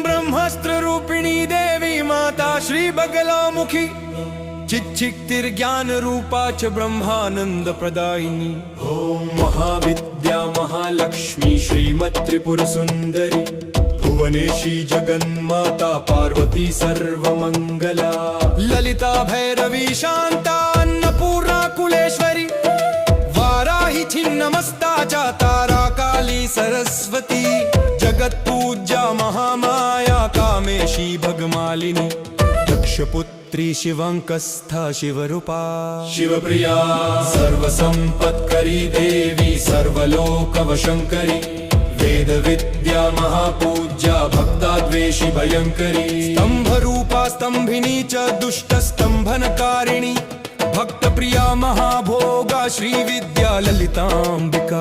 ब्रह्मास्त्र रूपिणी देवी माता श्री बगलामुखी चिच्चिक्तिर्ज्ञान रूपा च ब्रह्मानंद प्रदायिनी। ओम महाविद्या महालक्ष्मी श्रीमत्त्रिपुर सुंदरी भुवनेशी जगन्माता पार्वती सर्वमंगला। ललिता भैरवी शांता अन्नपूर्णा कुलेश्वरी वाराही छिन्नमस्ता च तारा काली सरस्वती। जगत पूज्या महामाया कामेशी भगमालिनी। दक्षपुत्री शिवंकस्था शिवरूपा शिवप्रिया सर्वसंपत्करी देवी सर्वलोकवशंकरी। वेद विद्या महापूज्या भक्ताद्वेषी भयंकरी। स्तंभरूपा स्तंभिनी च दुष्ट स्तंभनकारिणी। भक्त प्रिया महाभोगा श्री विद्या ललितांबिका।